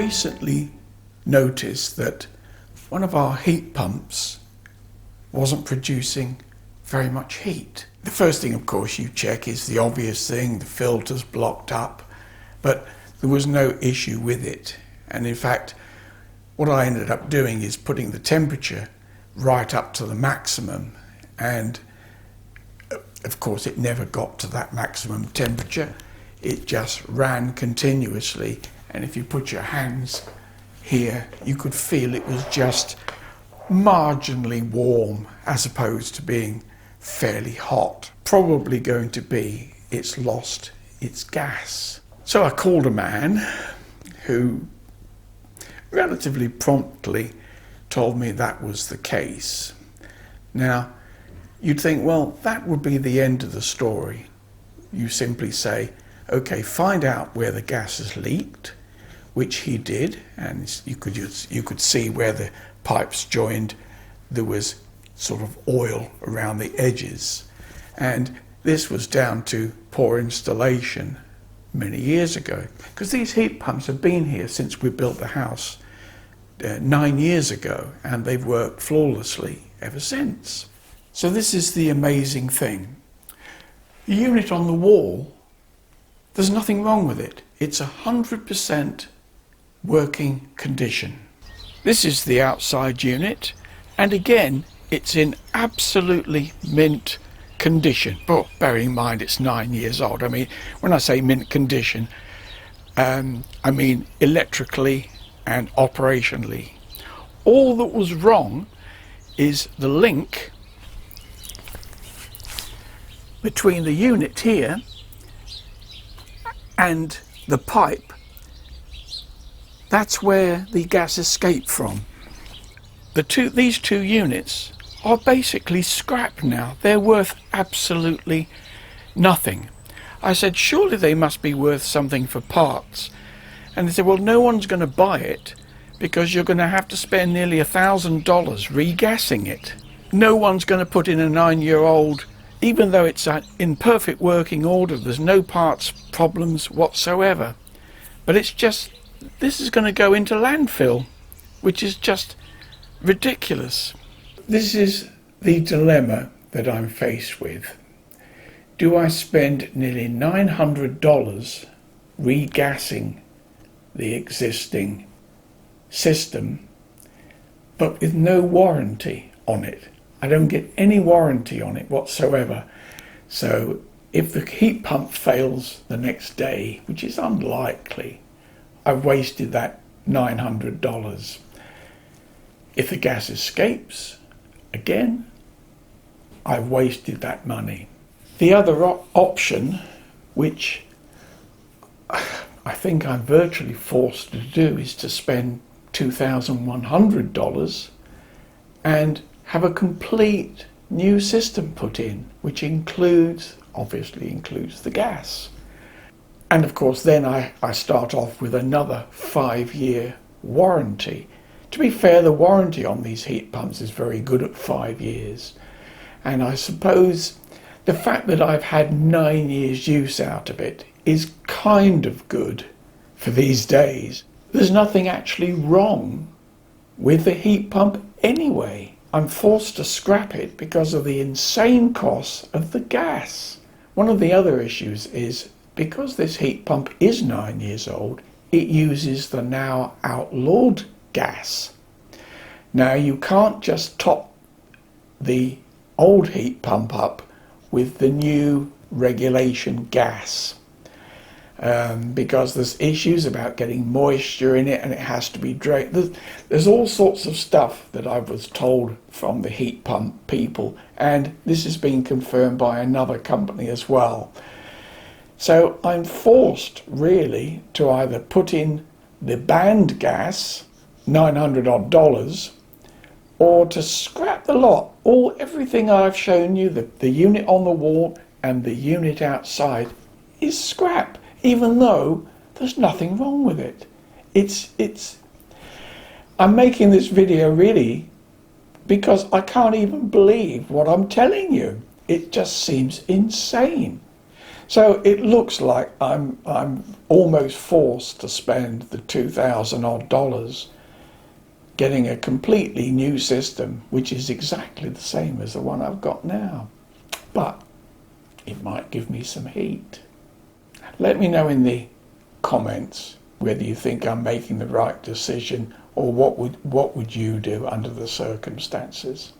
recently noticed that one of our heat pumps wasn't producing very much heat. The first thing, of course, you check is the obvious thing, the filter's blocked up, but there was no issue with it. And in fact, what I ended up doing is putting the temperature right up to the maximum, and of course it never got to that maximum temperature. It just ran continuously, and if you put your hands here, you could feel it was just marginally warm as opposed to being fairly hot. Probably going to be it's lost its gas. So I called a man who relatively promptly told me that was the case. Now, you'd think, well, that would be the end of the story. You simply say, okay, find out where the gas has leaked, which he did, and you could see where the pipes joined. There was sort of oil around the edges, and this was down to poor installation many years ago, because these heat pumps have been here since we built the house 9 years ago, and they've worked flawlessly ever since. So this is the amazing thing. The unit on the wall, there's nothing wrong with it. It's 100% working condition. This is the outside unit, and again, it's in absolutely mint condition. But bearing in mind it's 9 years old. I mean, when I say mint condition, I mean electrically and operationally. All that was wrong is the link between the unit here and the pipe. That's where the gas escaped from. These two units are basically scrap now. They're worth absolutely nothing. I said, surely they must be worth something for parts. And they said, well, no one's going to buy it because you're going to have to spend nearly $1,000 regassing it. No one's going to put in a 9-year-old, even though it's in perfect working order. There's no parts problems whatsoever. But it's just, this is going to go into landfill, which is just ridiculous. This is the dilemma that I'm faced with. Do I spend nearly $900 regassing the existing system, but with no warranty on it? I don't get any warranty on it whatsoever. So if the heat pump fails the next day, which is unlikely, I've wasted that $900. If the gas escapes, again, I've wasted that money. The other option, which I think I'm virtually forced to do, is to spend $2,100 and have a complete new system put in, which obviously includes the gas. And of course then I start off with another 5-year warranty. To be fair, the warranty on these heat pumps is very good at 5 years. And I suppose the fact that I've had 9 years use out of it is kind of good for these days. There's nothing actually wrong with the heat pump anyway. I'm forced to scrap it because of the insane costs of the gas. One of the other issues is, because this heat pump is 9 years old, it uses the now outlawed gas. Now, you can't just top the old heat pump up with the new regulation gas, because there's issues about getting moisture in it, and it has to be drained. There's all sorts of stuff that I was told from the heat pump people, and this has been confirmed by another company as well. So I'm forced really to either put in the banned gas, $900 odd, or to scrap the lot. Everything I've shown you, the unit on the wall and the unit outside, is scrap, even though there's nothing wrong with it. I'm making this video really because I can't even believe what I'm telling you. It just seems insane. So it looks like I'm almost forced to spend the $2,000 odd getting a completely new system, which is exactly the same as the one I've got now. But it might give me some heat. Let me know in the comments whether you think I'm making the right decision, or what would you do under the circumstances.